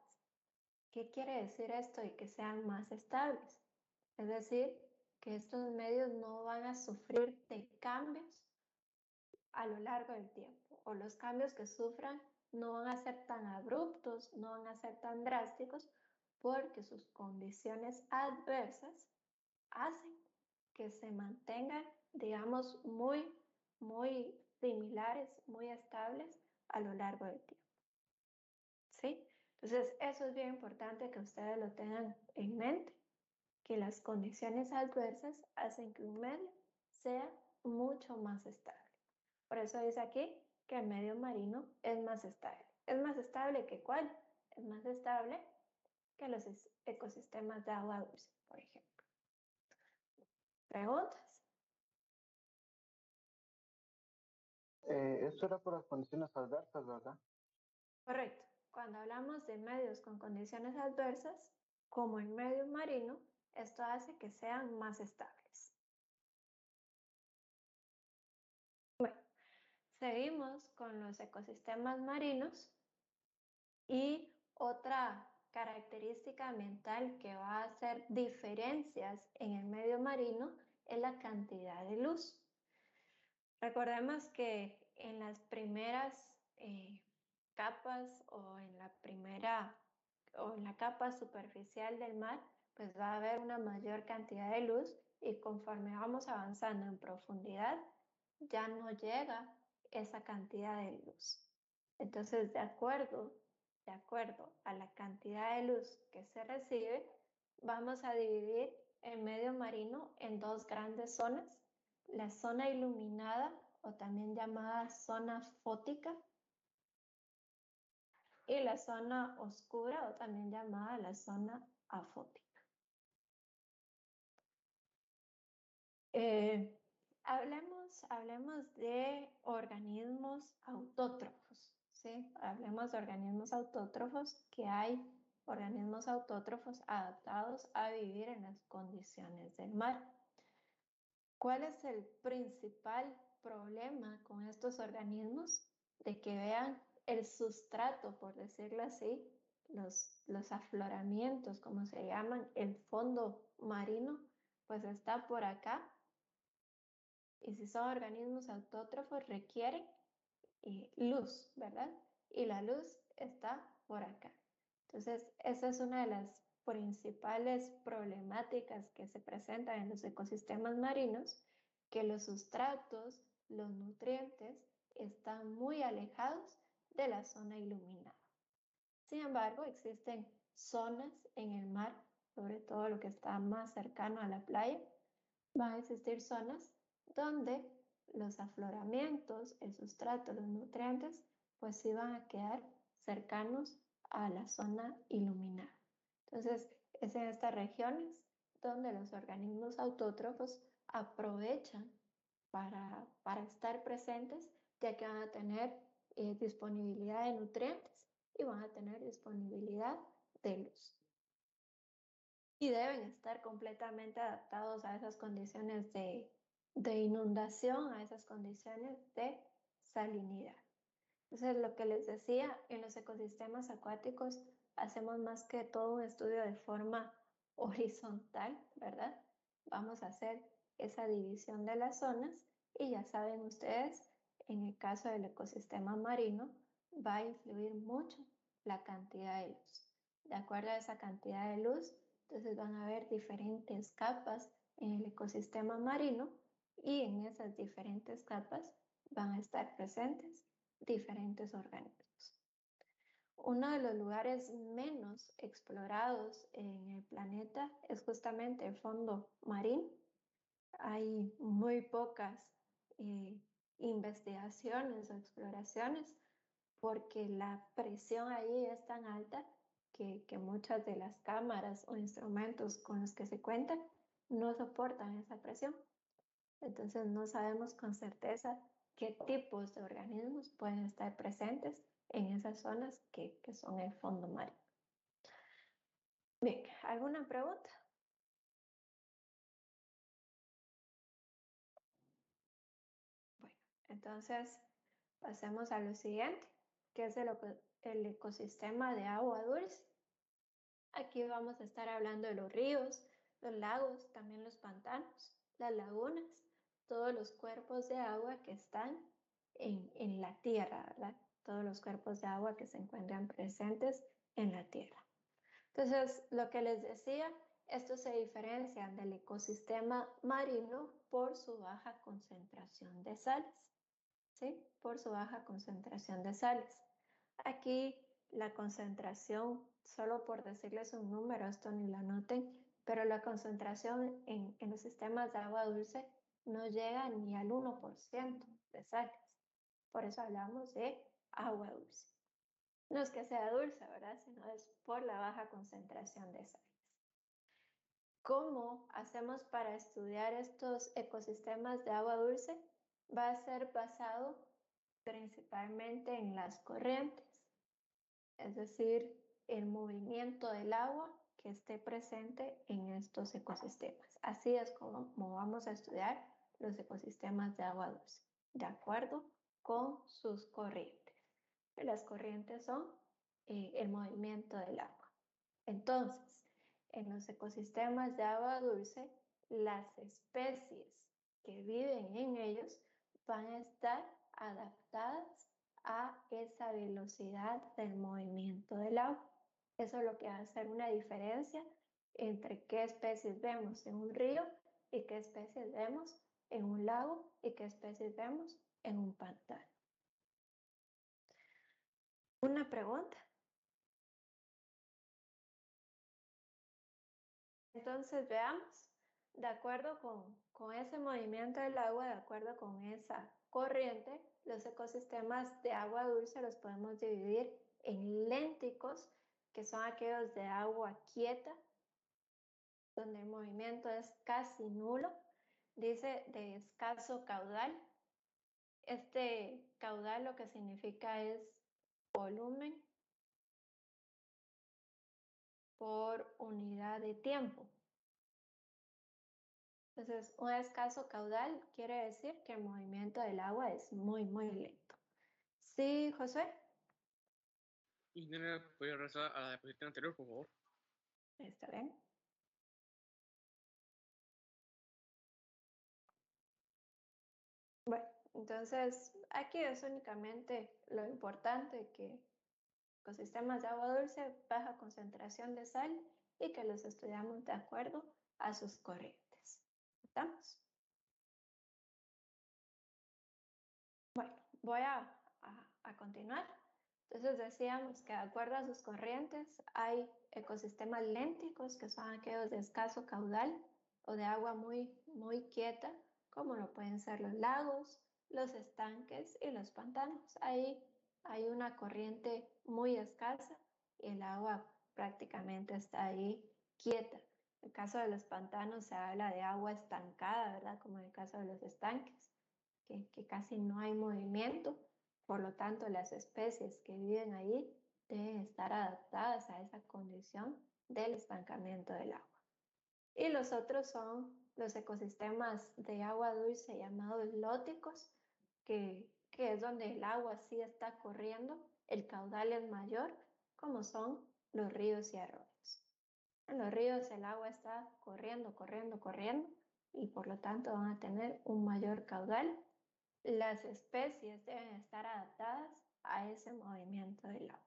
¿Qué quiere decir esto de que sean más estables? Es decir, que estos medios no van a sufrir de cambios a lo largo del tiempo, o los cambios que sufran no van a ser tan abruptos, no van a ser tan drásticos, porque sus condiciones adversas hacen que se mantengan, digamos, muy similares, muy estables a lo largo del tiempo. ¿Sí? Entonces, eso es bien importante que ustedes lo tengan en mente, que las condiciones adversas hacen que un medio sea mucho más estable. Por eso dice aquí que el medio marino es más estable. ¿Es más estable que cuál? Es más estable que los ecosistemas de agua dulce, por ejemplo. ¿Preguntas? Eso era por las condiciones adversas, ¿verdad? Correcto. Cuando hablamos de medios con condiciones adversas, como el medio marino, esto hace que sean más estables. Bueno, seguimos con los ecosistemas marinos y otra característica ambiental que va a hacer diferencias en el medio marino es la cantidad de luz. Recordemos que en las primeras capas o en la capa superficial del mar, pues va a haber una mayor cantidad de luz y conforme vamos avanzando en profundidad, ya no llega esa cantidad de luz. Entonces, de acuerdo a la cantidad de luz que se recibe, vamos a dividir el medio marino en dos grandes zonas. La zona iluminada, o también llamada zona fótica, y la zona oscura, o también llamada la zona afótica. Hablemos de organismos autótrofos, ¿sí? Hablemos de organismos autótrofos, que hay organismos autótrofos adaptados a vivir en las condiciones del mar. ¿Cuál es el principal problema con estos organismos? De que vean el sustrato, por decirlo así, los afloramientos, como se llaman, el fondo marino, pues está por acá. Y si son organismos autótrofos, requieren luz, ¿verdad? Y la luz está por acá. Entonces, esa es una de las principales problemáticas que se presentan en los ecosistemas marinos, que los sustratos, los nutrientes, están muy alejados de la zona iluminada. Sin embargo, existen zonas en el mar, sobre todo lo que está más cercano a la playa, van a existir zonas donde los afloramientos, el sustrato, los nutrientes, pues sí van a quedar cercanos a la zona iluminada. Entonces, es en estas regiones donde los organismos autótrofos aprovechan para estar presentes, ya que van a tener disponibilidad de nutrientes y van a tener disponibilidad de luz. Y deben estar completamente adaptados a esas condiciones de inundación, a esas condiciones de salinidad. Entonces, lo que les decía, en los ecosistemas acuáticos hacemos más que todo un estudio de forma horizontal, ¿verdad? Vamos a hacer esa división de las zonas y ya saben ustedes, en el caso del ecosistema marino, va a influir mucho la cantidad de luz. De acuerdo a esa cantidad de luz, entonces van a haber diferentes capas en el ecosistema marino y en esas diferentes capas van a estar presentes diferentes organismos. Uno de los lugares menos explorados en el planeta es justamente el fondo marino. Hay muy pocas investigaciones o exploraciones porque la presión ahí es tan alta que muchas de las cámaras o instrumentos con los que se cuentan no soportan esa presión. Entonces no sabemos con certeza qué tipos de organismos pueden estar presentes en esas zonas que son el fondo marino. Bien, ¿alguna pregunta? Bueno, entonces pasemos a lo siguiente, que es el ecosistema de agua dulce. Aquí vamos a estar hablando de los ríos, los lagos, también los pantanos, las lagunas, todos los cuerpos de agua que están en la tierra, ¿verdad? Todos los cuerpos de agua que se encuentran presentes en la tierra. Entonces, lo que les decía, estos se diferencian del ecosistema marino por su baja concentración de sales, ¿sí? Por su baja concentración de sales. Aquí la concentración, solo por decirles un número, esto ni lo anoten, pero la concentración en los sistemas de agua dulce no llega ni al 1% de sales. Por eso hablamos de agua dulce. No es que sea dulce, ¿verdad? Sino es por la baja concentración de sales. ¿Cómo hacemos para estudiar estos ecosistemas de agua dulce? Va a ser basado principalmente en las corrientes, es decir, el movimiento del agua que esté presente en estos ecosistemas. Así es como vamos a estudiar los ecosistemas de agua dulce, de acuerdo con sus corrientes. Las corrientes son el movimiento del agua. Entonces, en los ecosistemas de agua dulce, las especies que viven en ellos van a estar adaptadas a esa velocidad del movimiento del agua. Eso es lo que va a hacer una diferencia entre qué especies vemos en un río y qué especies vemos en un lago y qué especies vemos en un pantano. ¿Una pregunta? Entonces veamos, de acuerdo con ese movimiento del agua, de acuerdo con esa corriente, los ecosistemas de agua dulce los podemos dividir en lénticos, que son aquellos de agua quieta, donde el movimiento es casi nulo. Dice de escaso caudal. Este caudal lo que significa es volumen por unidad de tiempo. Entonces, un escaso caudal quiere decir que el movimiento del agua es muy, muy lento. ¿Sí, José? Ingeniera, ¿podría regresar a la diapositiva anterior, por favor? ¿Está bien? Bueno, entonces aquí es únicamente lo importante que ecosistemas de agua dulce, baja concentración de sal y que los estudiamos de acuerdo a sus corrientes. ¿Estamos? Bueno, voy a continuar. Entonces decíamos que de acuerdo a sus corrientes hay ecosistemas lénticos que son aquellos de escaso caudal o de agua muy, muy quieta, como lo pueden ser los lagos, los estanques y los pantanos. Ahí hay una corriente muy escasa y el agua prácticamente está ahí quieta. En el caso de los pantanos se habla de agua estancada, ¿verdad? Como en el caso de los estanques, que casi no hay movimiento. Por lo tanto, las especies que viven ahí deben estar adaptadas a esa condición del estancamiento del agua. Y los otros son los ecosistemas de agua dulce llamados lóticos, que es donde el agua sí está corriendo, el caudal es mayor, como son los ríos y arroyos. En los ríos el agua está corriendo, corriendo, corriendo, y por lo tanto van a tener un mayor caudal. Las especies deben estar adaptadas a ese movimiento del agua.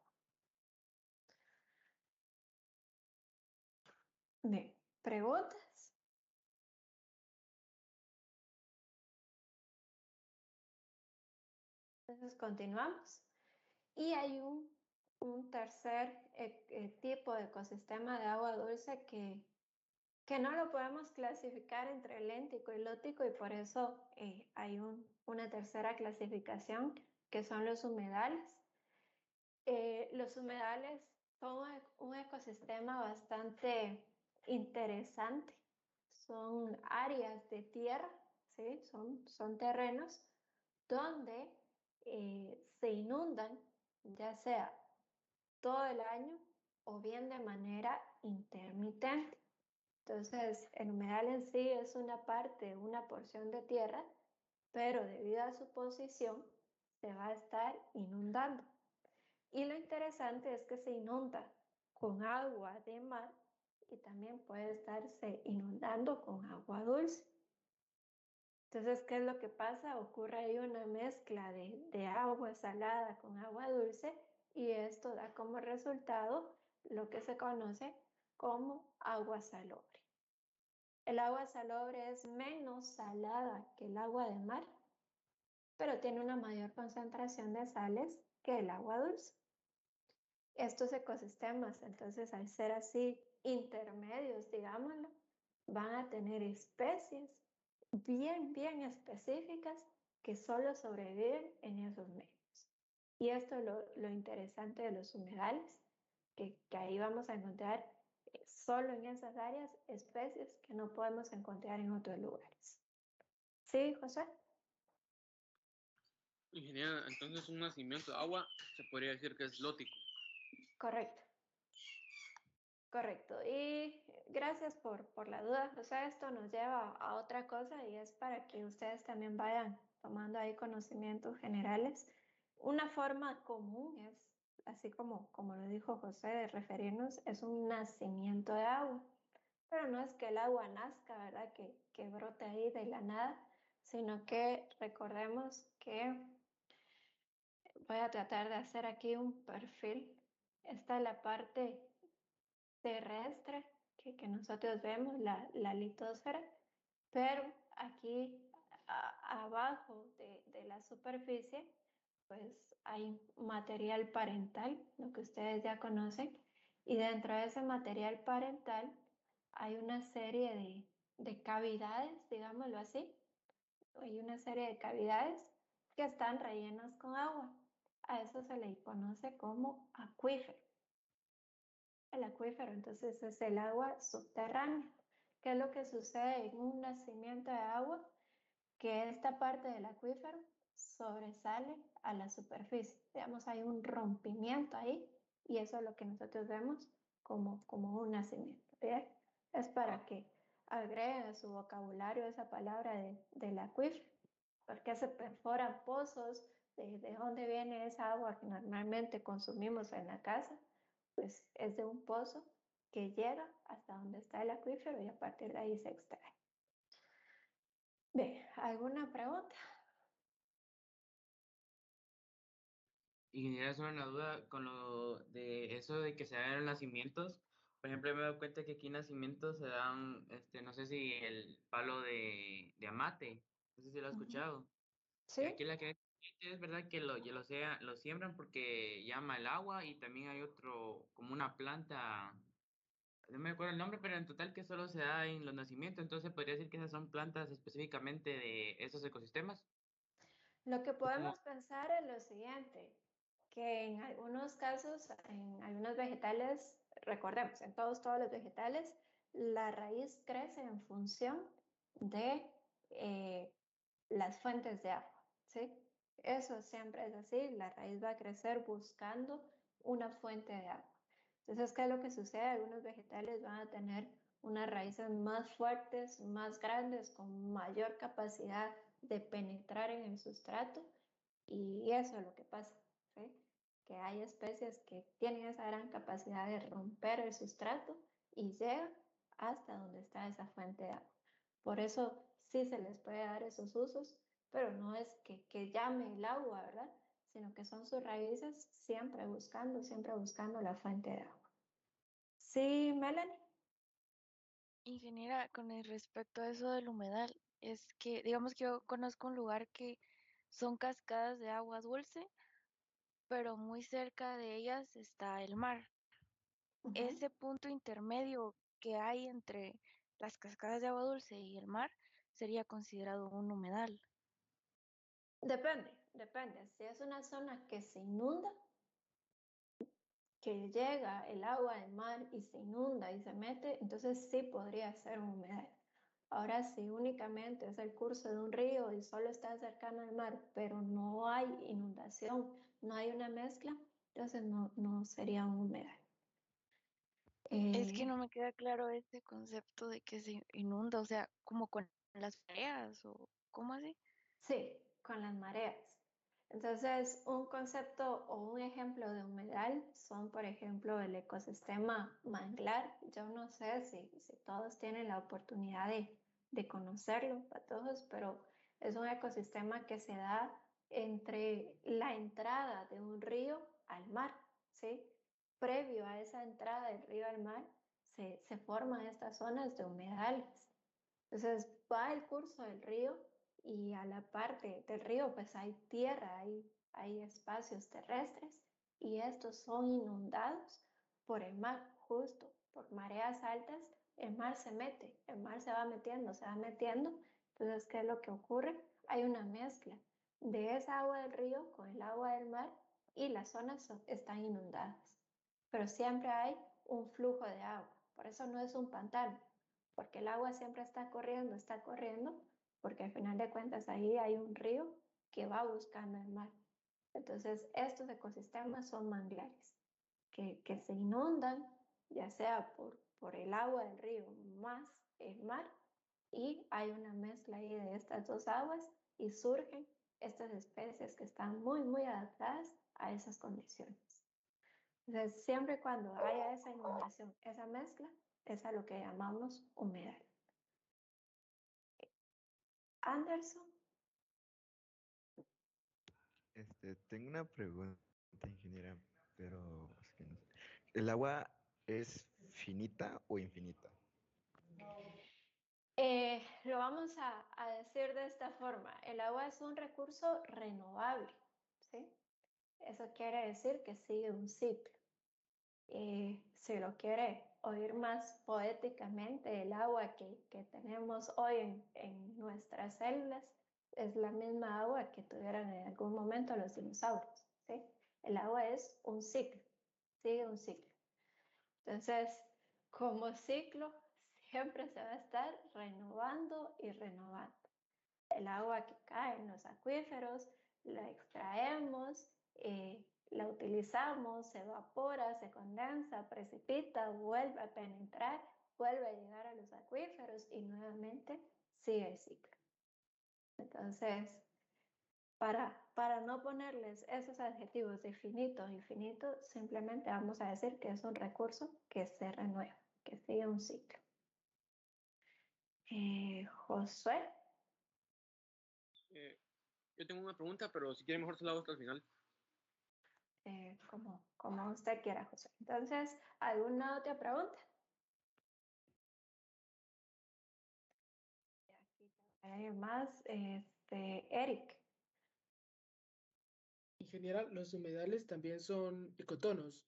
Bien, ¿preguntas? Entonces continuamos. Y hay un tercer tipo de ecosistema de agua dulce que no lo podemos clasificar entre léntico y lótico, y por eso hay una tercera clasificación, que son los humedales. Los humedales son un ecosistema bastante interesante. Son áreas de tierra, ¿sí? Son terrenos donde se inundan, ya sea todo el año o bien de manera intermitente. Entonces, el humedal en sí es una parte, una porción de tierra, pero debido a su posición se va a estar inundando. Y lo interesante es que se inunda con agua de mar y también puede estarse inundando con agua dulce. Entonces, ¿qué es lo que pasa? Ocurre ahí una mezcla de agua salada con agua dulce, y esto da como resultado lo que se conoce como agua salobre. El agua salobre es menos salada que el agua de mar, pero tiene una mayor concentración de sales que el agua dulce. Estos ecosistemas, entonces, al ser así intermedios, digámoslo, van a tener especies bien, bien específicas que solo sobreviven en esos medios. Y esto es lo interesante de los humedales, que ahí vamos a encontrar solo en esas áreas especies que no podemos encontrar en otros lugares. ¿Sí, José? Ingeniera, entonces un nacimiento de agua se podría decir que es lótico. Correcto. Correcto. Y gracias por la duda, José. Esto nos lleva a otra cosa, y es para que ustedes también vayan tomando ahí conocimientos generales. Una forma común es, así como lo dijo José, de referirnos, es un nacimiento de agua. Pero no es que el agua nazca, ¿verdad? Que brote ahí de la nada, sino que recordemos que voy a tratar de hacer aquí un perfil. Esta es la parte terrestre que nosotros vemos, la litosfera, pero aquí abajo de la superficie, pues hay material parental, lo que ustedes ya conocen, y dentro de ese material parental hay una serie de cavidades, digámoslo así. Hay una serie de cavidades que están rellenas con agua. a eso se le conoce como acuífero. El acuífero, entonces, es el agua subterránea. ¿Qué es lo que sucede en un nacimiento de agua? Que esta parte del acuífero sobresale a la superficie. Digamos, hay un rompimiento ahí y eso es lo que nosotros vemos como un nacimiento. ¿Bien? Es para que agreguen a su vocabulario esa palabra del acuífero. Porque se perforan pozos, de dónde viene esa agua que normalmente consumimos en la casa, pues es de un pozo que llega hasta donde está el acuífero y a partir de ahí se extrae. Bien, ¿alguna pregunta? Y era solo una duda con lo de eso de que se hagan nacimientos. Por ejemplo, me he dado cuenta que aquí nacimientos se dan, no sé si el palo de amate, no sé si lo has escuchado. Sí, Aquí la que es verdad que lo siembran porque llama el agua y también hay otro, como una planta, no me acuerdo el nombre, pero en total que solo se da en los nacimientos. Entonces podría decir que esas son plantas específicamente de esos ecosistemas. lo que O como, podemos pensar es lo siguiente, que en algunos casos, en algunos vegetales, recordemos, en todos los vegetales, la raíz crece en función de las fuentes de agua, ¿sí? Eso siempre es así, la raíz va a crecer buscando una fuente de agua. Entonces, ¿qué es lo que sucede? Algunos vegetales van a tener unas raíces más fuertes, más grandes, con mayor capacidad de penetrar en el sustrato y eso es lo que pasa, ¿sí? Que hay especies que tienen esa gran capacidad de romper el sustrato y llegan hasta donde está esa fuente de agua. Por eso sí se les puede dar esos usos, pero no es que llame el agua, ¿verdad? Sino que son sus raíces siempre buscando la fuente de agua. Sí, Melanie. Ingeniera, con el respecto a eso del humedal, es que, digamos que yo conozco un lugar que son cascadas de agua dulce, pero muy cerca de ellas está el mar. Ese punto intermedio que hay entre las cascadas de agua dulce y el mar sería considerado un humedal. Depende. Si es una zona que se inunda, que llega el agua del mar y se inunda y se mete, entonces sí podría ser un humedal. Ahora, si únicamente es el curso de un río y solo está cercano al mar, pero no hay inundación, no hay una mezcla, entonces no sería un humedal. Es que Eh, no me queda claro este concepto de que se inunda, o sea, como con las mareas o ¿cómo así? Sí, con las mareas. Entonces, un concepto o un ejemplo de humedal son, por ejemplo, el ecosistema manglar. Yo no sé si todos tienen la oportunidad de conocerlo, a todos, pero es un ecosistema que se da entre la entrada de un río al mar, ¿sí? Previo a esa entrada del río al mar, se forman estas zonas de humedales. Entonces va el curso del río y a la parte del río pues hay tierra, hay espacios terrestres y estos son inundados por el mar, justo por mareas altas, el mar se mete, el mar se va metiendo, se va metiendo. Entonces, ¿qué es lo que ocurre? Hay una mezcla de esa agua del río con el agua del mar y las zonas están inundadas. Pero siempre hay un flujo de agua, por eso no es un pantano porque el agua siempre está corriendo, porque al final de cuentas ahí hay un río que va buscando el mar. Entonces, estos ecosistemas son manglares que se inundan, ya sea por el agua del río más el mar, y hay una mezcla ahí de estas dos aguas y surgen estas especies que están muy adaptadas a esas condiciones. Entonces, siempre y cuando haya esa inundación, esa mezcla, es a lo que llamamos humedal. Anderson, Tengo una pregunta, ingeniera, pero es que no sé. ¿El agua es finita o infinita? lo vamos a decir de esta forma. El agua es un recurso renovable, ¿sí? Eso quiere decir que sigue un ciclo. Si lo quiere oír más poéticamente, el agua que tenemos hoy en nuestras células es la misma agua que tuvieron en algún momento los dinosaurios, ¿sí? El agua es un ciclo, sigue un ciclo. Entonces, como ciclo, siempre se va a estar renovando y renovando. El agua que cae en los acuíferos, la extraemos, la utilizamos, se evapora, se condensa, precipita, vuelve a penetrar, vuelve a llegar a los acuíferos y nuevamente sigue el ciclo. Entonces, para no ponerles esos adjetivos de finito, infinito, simplemente vamos a decir que es un recurso que se renueva, que sigue un ciclo. Josué. Yo tengo una pregunta, pero si quiere mejor se la hago hasta el final. Como usted quiera, José. Entonces, ¿alguna otra pregunta? Aquí más, Eric. En general, los humedales también son ecotonos.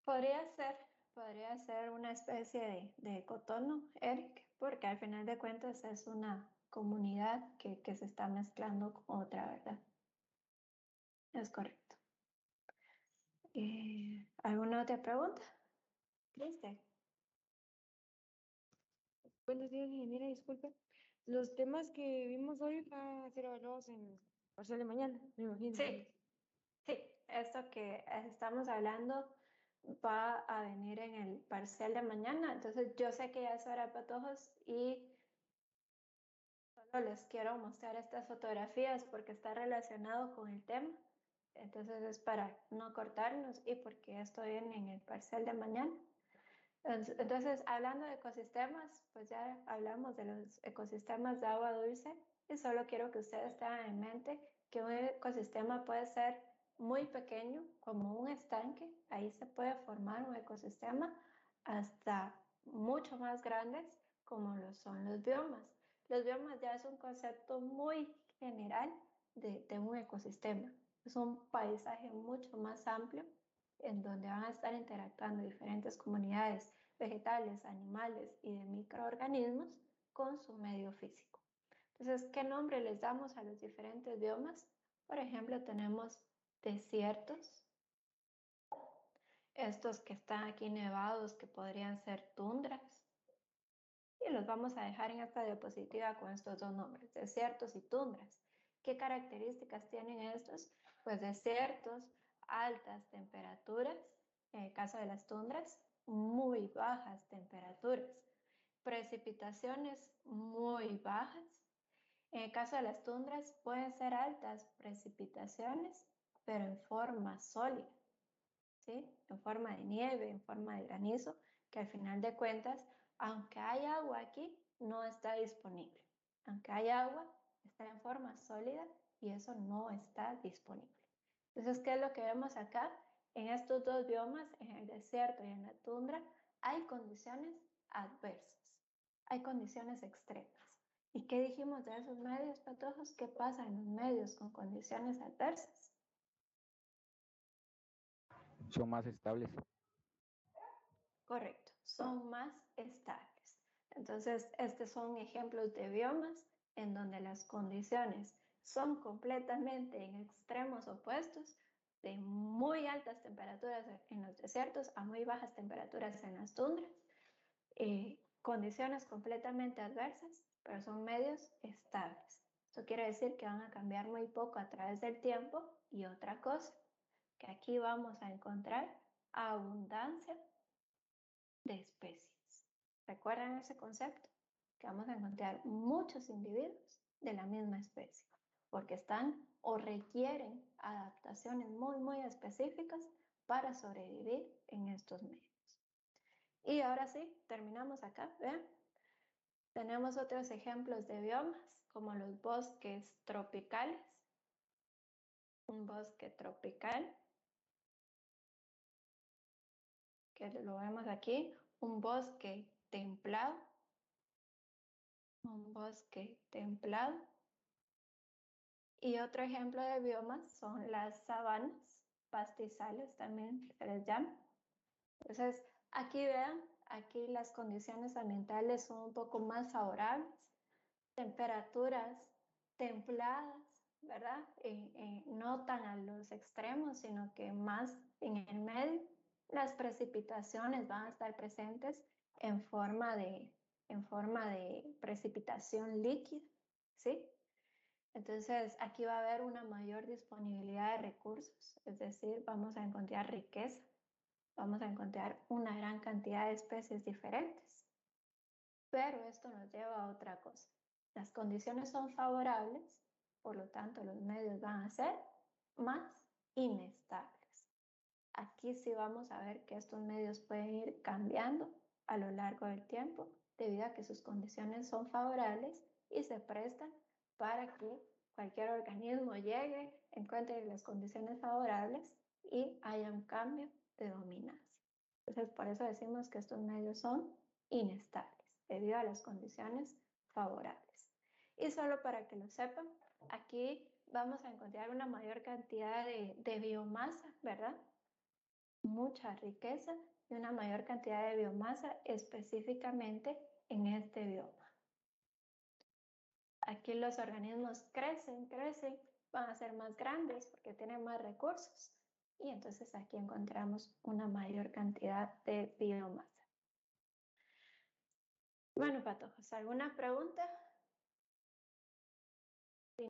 Podría ser una especie de ecotono, Eric, porque al final de cuentas es una comunidad que se está mezclando con otra, ¿verdad? Es correcto. ¿Alguna otra pregunta? ¿Listo? Buenos días, ingeniera, disculpe. Los temas que vimos hoy van a ser evaluados en el parcial de mañana, me imagino. Sí, esto que estamos hablando va a venir en el parcial de mañana. Entonces, yo sé que ya es hora, patojos, y solo les quiero mostrar estas fotografías porque está relacionado con el tema. Entonces, es para no cortarnos y porque esto viene en el parcial de mañana. Entonces, hablando de ecosistemas, pues ya hablamos de los ecosistemas de agua dulce y solo quiero que ustedes tengan en mente que un ecosistema puede ser muy pequeño, como un estanque, ahí se puede formar un ecosistema, hasta mucho más grandes, como lo son los biomas. Los biomas ya es un concepto muy general de un ecosistema. Es un paisaje mucho más amplio en donde van a estar interactuando diferentes comunidades vegetales, animales y de microorganismos con su medio físico. Entonces, ¿qué nombre les damos a los diferentes biomas? Por ejemplo, tenemos desiertos, estos que están aquí nevados que podrían ser tundras, y los vamos a dejar en esta diapositiva con estos dos nombres, desiertos y tundras. ¿Qué características tienen estos? Pues desiertos, altas temperaturas, en el caso de las tundras, muy bajas temperaturas, precipitaciones muy bajas. En el caso de las tundras pueden ser altas precipitaciones, pero en forma sólida, ¿sí? En forma de nieve, en forma de granizo, que al final de cuentas, aunque hay agua aquí, no está disponible. Aunque hay agua, está en forma sólida y eso no está disponible. Entonces, ¿qué es lo que vemos acá? En estos dos biomas, en el desierto y en la tundra, hay condiciones adversas, hay condiciones extremas. ¿Y qué dijimos de esos medios, patojos? ¿Qué pasa en los medios con condiciones adversas? Son más estables. Correcto, son más estables. Entonces, estos son ejemplos de biomas en donde las condiciones son completamente en extremos opuestos, de muy altas temperaturas en los desiertos a muy bajas temperaturas en las tundras, condiciones completamente adversas, pero son medios estables. Eso quiere decir que van a cambiar muy poco a través del tiempo y otra cosa, que aquí vamos a encontrar abundancia de especies. ¿Recuerdan ese concepto? Que vamos a encontrar muchos individuos de la misma especie, porque están o requieren adaptaciones muy específicas para sobrevivir en estos medios. Y ahora sí, terminamos acá, ¿vean? Tenemos otros ejemplos de biomas, como los bosques tropicales. Un bosque tropical, que lo vemos aquí, un bosque templado, un bosque templado. Y otro ejemplo de biomas son las sabanas, pastizales también se les llama. Entonces, aquí vean, aquí las condiciones ambientales son un poco más favorables, temperaturas templadas, ¿verdad? No tan a los extremos, sino que más en el medio. Las precipitaciones van a estar presentes en forma de precipitación líquida, ¿sí? Entonces, aquí va a haber una mayor disponibilidad de recursos, es decir, vamos a encontrar riqueza, vamos a encontrar una gran cantidad de especies diferentes. Pero esto nos lleva a otra cosa. Las condiciones son favorables, por lo tanto, los medios van a ser más inestables. Aquí sí vamos a ver que estos medios pueden ir cambiando a lo largo del tiempo debido a que sus condiciones son favorables y se prestan para que cualquier organismo llegue, encuentre las condiciones favorables y haya un cambio de dominancia. Entonces, por eso decimos que estos medios son inestables debido a las condiciones favorables. Y solo para que lo sepan, aquí vamos a encontrar una mayor cantidad de biomasa, ¿verdad? Mucha riqueza y una mayor cantidad de biomasa específicamente en este bioma. Aquí los organismos crecen, van a ser más grandes porque tienen más recursos y entonces aquí encontramos una mayor cantidad de biomasa. Bueno, patojos, ¿alguna pregunta?